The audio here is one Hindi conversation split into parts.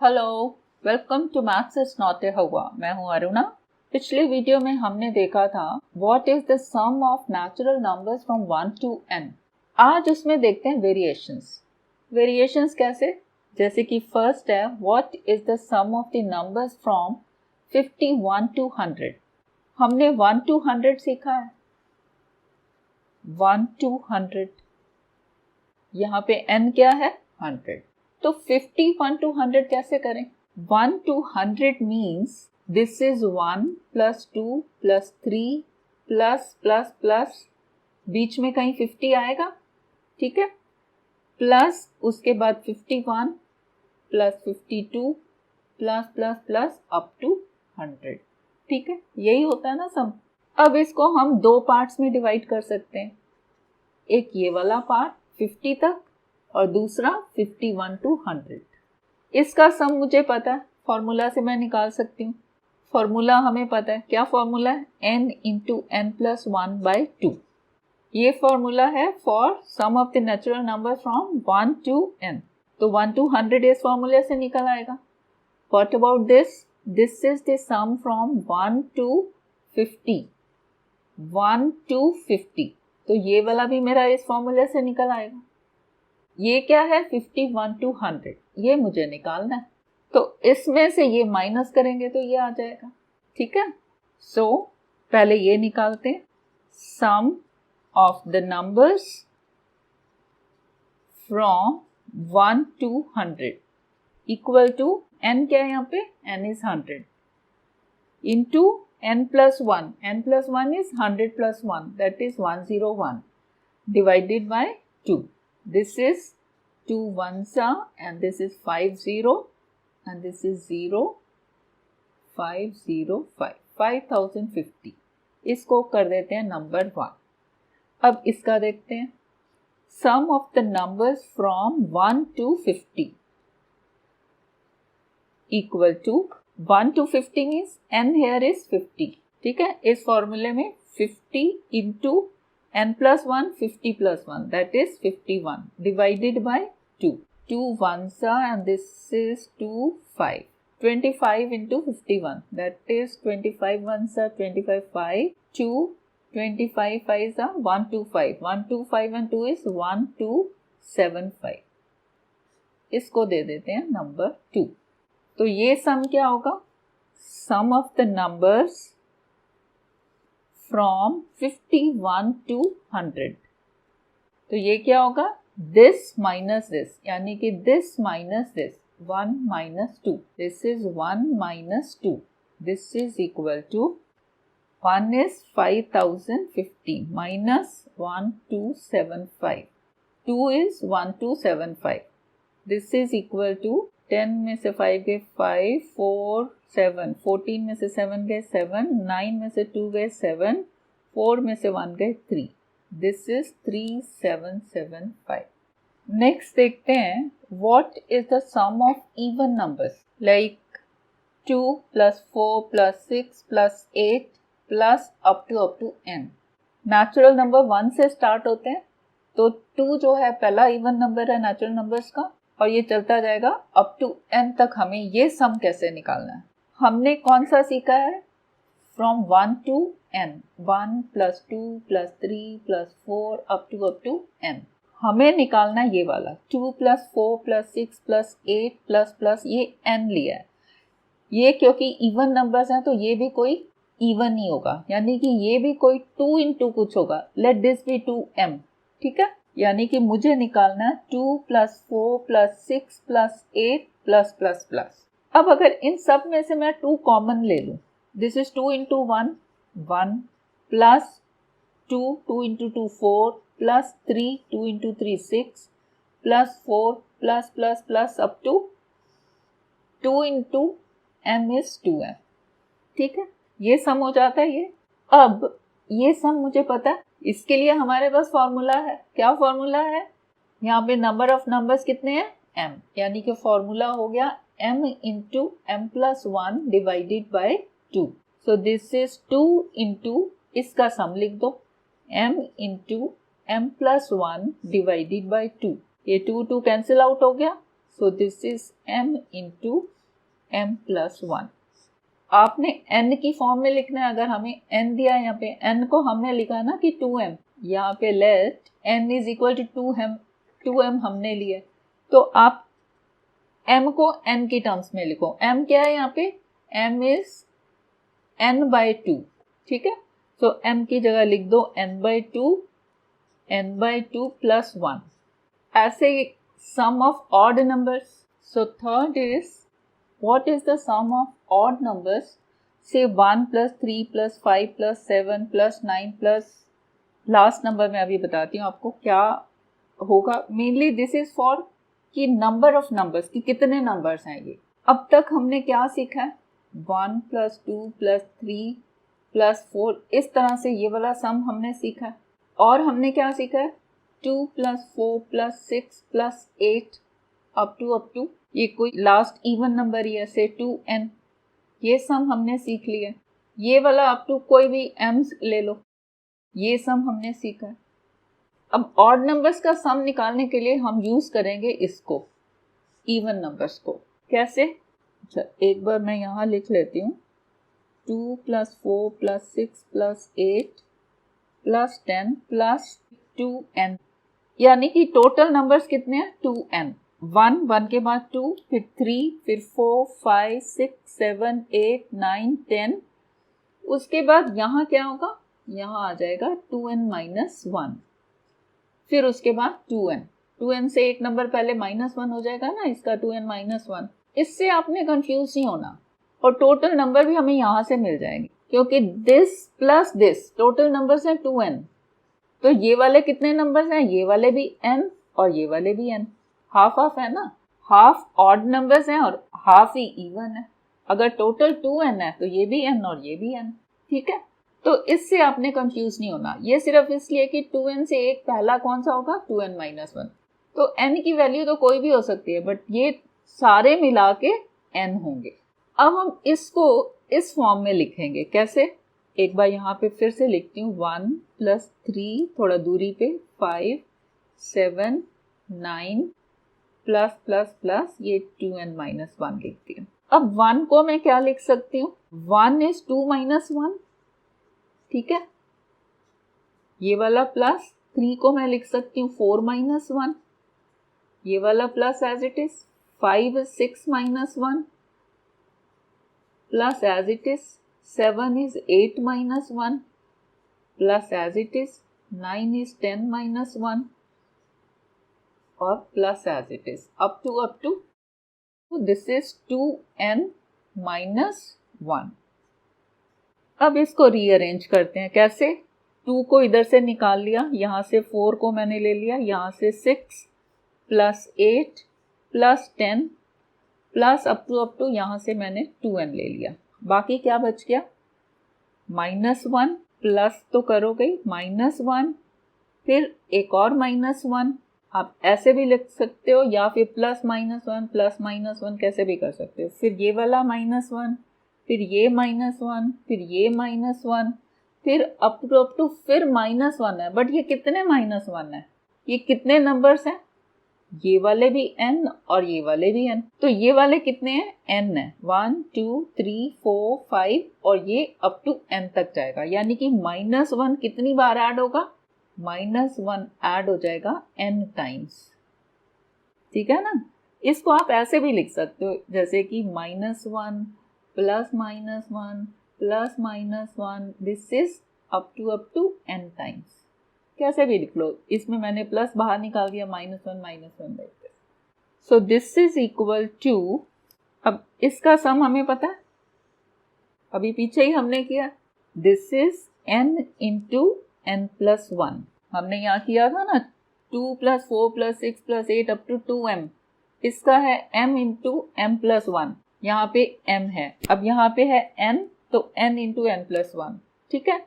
Hello, welcome to maths is not a हवा। मैं हूं अरुणा। पिछले वीडियो में हमने देखा था what is the sum of natural numbers from 1 to n। आज उसमें देखते हैं वेरिएशंस। वेरिएशंस कैसे? जैसे कि फर्स्ट है what is the sum of the numbers from 51 to 100। हमने 1 टू 100 सीखा है। 1 टू 100, यहाँ पे n क्या है? 100। तो 51 to 100 कैसे करें? 1 to 100 means this is 1 plus 2 plus 3 plus बीच में कहीं 50 आएगा, ठीक है, प्लस उसके बाद 51 प्लस 52 प्लस अप टू 100, ठीक है। यही होता है ना सम। अब इसको हम दो पार्ट्स में डिवाइड कर सकते हैं। एक ये वाला पार्ट 50 तक और दूसरा 51 टू 100। इसका सम मुझे पता है, फॉर्मूला से मैं निकाल सकती हूँ। फॉर्मूला हमें पता है, क्या फॉर्मूला है? n into n plus 1 by 2। ये फॉर्मूला है for sum of the natural number from 1 to n। तो 1 टू 100 इस फॉर्मूले से निकल आएगा। What about this? This is the sum from 1 to 50। 1 to 50, तो ये वाला भी मेरा इस फॉर्मूले से निकल आएगा। ये क्या है? 51 टू 100, ये मुझे निकालना है। तो इसमें से ये माइनस करेंगे तो ये आ जाएगा, ठीक है। सो पहले ये निकालते हैं, sum of the numbers from 1 to 100 equal to n क्या है यहाँ पे? n is 100 into n plus 1। n plus 1 is 100 plus 1, that is 101 divided by 2। This is 2 ones are and this is 50 and this is 0 505 5050। इसको कर देते हैं नंबर 1। अब इसका देखते हैं, sum of the numbers from 1 to 50 equal to 1 to 50 means n here is 50, ठीक है। इस फॉर्मूले में 50 into n plus 1, 50 plus 1, that is 51 divided by 2. 2 ones are and this is 2, 5. 25 into 51, that is 25 ones are 25, 5. 2, 25 5s are 125. 125 and 2 is 1275. इसको दे देते हैं नंबर 2। तो ये सम क्या होगा? Sum of the numbers from 51 to 100। तो ये क्या होगा? दिस माइनस दिस, यानी कि this minus this, 1 minus 2, this is 1 minus 2, this is equal to 1 is 5015 minus 1275, 2 is 1275, this is equal to 10 में से 5 गए 5, 4 7, 14 में से 7 गए 7, 9 में से 2 गए 7, 4 में से 1 गए 3, दिस इज 3775। नेक्स्ट देखते हैं what is the sum of even numbers like 2 plus 4 plus 6 plus 8 plus up to n। Natural number 1 से स्टार्ट होते हैं, तो 2 जो है पहला इवन नंबर है नेचुरल नंबर्स का, और ये चलता जाएगा अप टू n तक। हमें ये सम कैसे निकालना है? हमने कौन सा सीखा है? From 1 to n, 1 plus 2 plus 3 plus 4 up to n। हमें निकालना है ये वाला 2 प्लस 4 प्लस 6 प्लस 8 प्लस ये n लिया है। ये क्योंकि इवन नंबर्स हैं तो ये भी कोई इवन ही होगा, यानी कि ये भी कोई 2 इंटू कुछ होगा। लेट दिस बी 2m, ठीक है। यानी कि मुझे निकालना 2 प्लस 4 प्लस 6 प्लस 8 प्लस। अब अगर इन सब में से मैं 2 कॉमन ले लूं, this is 2 into 1 1 plus 2 into 2 4 plus 3 2 into 3 6 plus 4 plus up to 2 into m is 2m, ठीक है। ये सम हो जाता है ये। अब ये सम मुझे पता है, इसके लिए हमारे पास फॉर्मूला है। क्या फॉर्मूला है? यहाँ पे नंबर ऑफ नंबर्स कितने हैं? m, यानी कि फॉर्मूला हो गया m into m plus 1 divided by 2। So this is 2 into, इसका सम लिख दो, m into m plus 1 divided by 2। ये 2 कैंसिल आउट हो गया, सो this is m into m plus 1। आपने n की फॉर्म में लिखना है। अगर हमें n दिया है यहाँ पे, n को हमने लिखा है ना कि 2m, यहाँ पे let n is equal to 2m हमने लिया, तो आप m को n की टर्म्स में लिखो। m क्या है यहाँ पे, m इज n/2, ठीक है। सो m की जगह लिख दो n/2 प्लस 1। ऐसे sum of odd numbers. So third is what is the sum of odd numbers, say 1 plus 3 plus 5 plus 7 plus 9 plus last number मैं अभी बताती हूँ आपको क्या होगा। मेनली दिस इज फॉर कि नंबर ऑफ नंबर्स कि कितने नंबर्स हैं ये। अब तक हमने क्या सीखा है, 1 प्लस 2 प्लस 3 प्लस 4, इस तरह से ये वाला सम हमने सीखा है। और हमने क्या सीखा है, 2 plus 4 plus 6 plus 8 up to ये कोई लास्ट इवन नंबर ही है, से 2n, ये सम हमने सीख लिया। ये वाला अप टू कोई भी m ले लो, ये सम हमने सीखा है। अब ऑड नंबर्स का सम निकालने के लिए हम यूज करेंगे इसको, इवन नंबर्स को। कैसे, अच्छा एक बार मैं यहाँ लिख लेती हूँ, 2 plus 4 plus 6 plus 8 plus 10 plus 2n, यानी कि टोटल नंबर्स कितने हैं, 2n। 1 के बाद 2, फिर 3, फिर 4 5 6 7 8 9 10, उसके बाद यहाँ क्या होगा, यहाँ आ जाएगा 2n माइनस 1, फिर उसके बाद 2n से एक नंबर पहले -1 हो जाएगा ना, इसका 2n माइनस 1। इससे आपने कंफ्यूज नहीं होना, और टोटल नंबर भी हमें यहाँ से मिल जाएंगे, क्योंकि this plus this total numbers हैं 2n। तो ये वाले कितने नंबर्स हैं, ये वाले भी n और ये वाले भी n, हाफ हाफ है ना, हाफ ऑड नंबर्स हैं और हाफ ही इवन है। अगर टोटल 2n है तो ये भी n और ये भी n, ठीक है। तो इससे आपने कंफ्यूज नहीं होना, ये सिर्फ इसलिए कि 2n से एक पहला कौन सा होगा, 2n माइनस 1। तो n की वैल्यू तो कोई भी हो सकती है, बट ये सारे मिला के n होंगे। अब हम इसको इस फॉर्म में लिखेंगे, कैसे, एक बार यहाँ पे फिर से लिखती हूँ, 1 प्लस 3 थोड़ा दूरी पे 5 7 9 प्लस प्लस प्लस ये 2n माइनस 1 लिखती हूँ। अब 1 को मैं क्या लिख सकती हूँ, 1 इज 2 माइनस 1, ठीक है। ये वाला प्लस 3 को मैं लिख सकती हूँ 4 माइनस 1, ये वाला plus as it is 5 is 6 minus 1 plus as it is 7 is 8 minus 1 plus as it is 9 is 10 minus 1 और plus as it is up to this is 2n minus 1। अब इसको रीअरेंज करते हैं, कैसे, 2 को इधर से निकाल लिया, यहाँ से 4 को मैंने ले लिया, यहाँ से 6 plus 8 plus 10 plus up to यहाँ से मैंने 2n ले लिया। बाकी क्या बच गया, -1 प्लस तो करो गई -1, फिर एक और -1, आप ऐसे भी लिख सकते हो या फिर +-1 +-1 कैसे भी कर सकते हो। फिर ये वाला -1, फिर ये -1, फिर ये -1, फिर अप टू फिर -1 है। बट ये कितने -1 है, ये कितने नंबर्स हैं, ये वाले भी n और ये वाले भी n। तो ये वाले कितने हैं, n है, 1 2 3 4 5 और ये अप टू n तक जाएगा, यानी कि -1 कितनी बार ऐड होगा, -1 ऐड हो जाएगा n टाइम्स, ठीक है ना। इसको आप ऐसे भी लिख सकते हो, जैसे कि -1 plus -1 plus -1, this is up to n times, कैसे भी लिख लो। इसमें मैंने प्लस बाहर निकाल दिया, -1 देखते। So this is equal to, अब इसका सम हमें पता है, अभी पीछे ही हमने किया, this is n into n plus 1, हमने यहाँ किया था ना, 2 plus 4 plus 6 plus 8 up to 2m, इसका है m इंटू m प्लस 1, यहाँ पे m है, अब यहाँ पे है n, तो n इंटू n प्लस 1, ठीक है,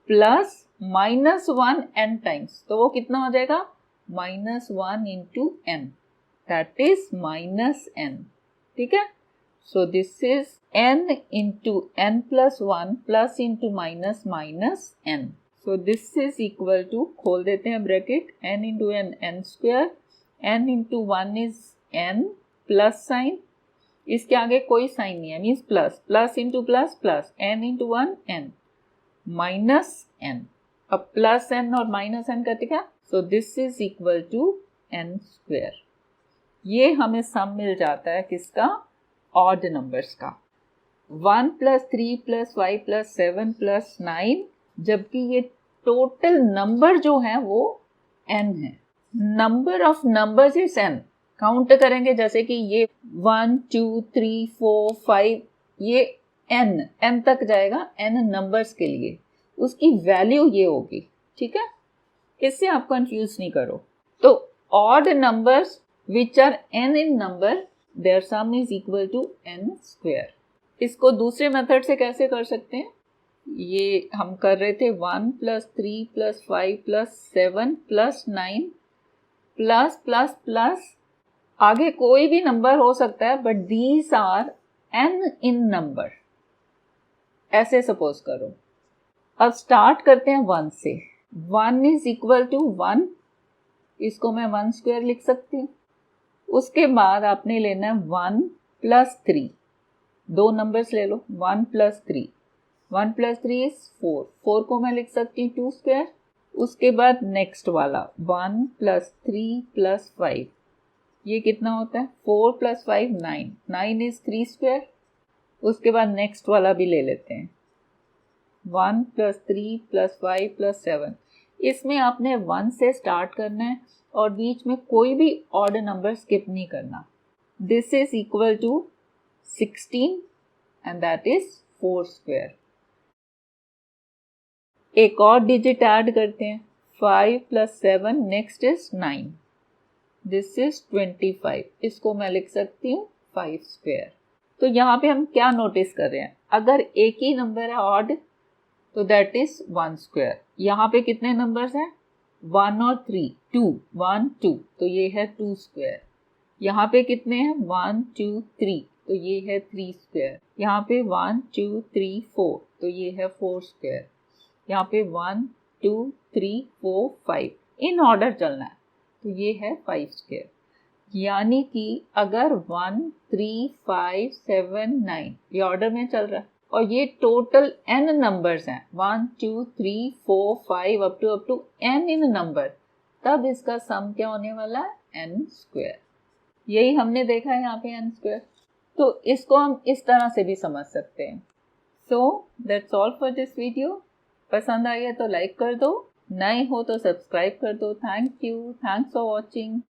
प्लस -1 n टाइम्स, तो वो कितना हो जाएगा, -1 into n, that is -n, ठीक है। So this is n into n plus 1 plus into minus minus n, so this is equal to, खोल देते हैं bracket, n into n n square, n into 1 is n plus sign, इसके आगे कोई साइन नहीं है, means plus, plus into plus plus, n into 1 n, minus n। अब प्लस n और माइनस n कटेगा, सो this is equal to n square. ये हमें सम मिल जाता है किसका? ऑड नंबर्स का। 1 प्लस 3 प्लस 5 प्लस 7 प्लस 9, जबकि ये टोटल नंबर जो है वो n है। Number of numbers is n। Count करेंगे जैसे कि ये 1 2 3 4 5, ये n तक जाएगा, n नंबर्स के लिए उसकी वैल्यू ये होगी, ठीक है? इससे आप कंफ्यूज नहीं करो। तो odd numbers which are n in number, their sum is equal to n square. इसको दूसरे मेथड से कैसे कर सकते हैं? ये हम कर रहे थे 1 plus 3 plus 5 plus 7 plus 9 plus plus plus, आगे कोई भी नंबर हो सकता है, but these are n in number, ऐसे सपोज करो। अब स्टार्ट करते हैं 1 से। 1 इज इक्वल टू 1, इसको मैं 1 स्क्वायर लिख सकती हूँ। उसके बाद आपने लेना है 1 प्लस 3, दो नंबर्स ले लो, 1 प्लस 3, 1 प्लस 3 इज 4, 4 को मैं लिख सकती हूँ 2 स्क्वायर। उसके बाद नेक्स्ट वाला 1 प्लस 3 प्लस 5, ये कितना होता है? 4 प्लस 5 9, 9 इज 3 स्क्वायर। उसके बाद नेक्स्ट वाला भी ले लेते हैं, 1 प्लस 3 प्लस 5 प्लस 7। इसमें आपने 1 से स्टार्ट करना है और बीच में कोई भी ऑड नंबर स्किप नहीं करना। This is equal to 16 and that is 4 square. एक और डिजिट ऐड करते हैं, 5 plus 7, next is 9, this is 25, इसको मैं लिख सकती हूँ 5 स्क्वायर। तो यहाँ पे हम क्या नोटिस कर रहे हैं? अगर एक ही नंबर है ऑड तो दैट इज 1 स्क्वायर। यहाँ पे कितने नंबर्स हैं? 1 और 3, 2, 1 2, तो ये है 2 स्क्वायर। यहाँ पे कितने हैं? 1 2 3, तो ये है 3 स्क्वायर। यहाँ पे 1 2 3 4, तो ये है 4 स्क्वायर। यहाँ पे 1 2 3 4 5, इन ऑर्डर चलना है, तो ये है 5 स्क्वायर। यानी कि अगर 1 3 5 7 9 ये ऑर्डर में चल रहा है और ये टोटल n नंबर्स हैं, 1 2 3 4 5 up to n in number, तब इसका सम क्या होने वाला है? n square. यही हमने देखा है यहाँ पे n स्क्वायर। तो इसको हम इस तरह से भी समझ सकते हैं। So that's all for this video. पसंद आई है तो लाइक कर दो, नए हो तो सब्सक्राइब कर दो। Thank you, thanks for watching.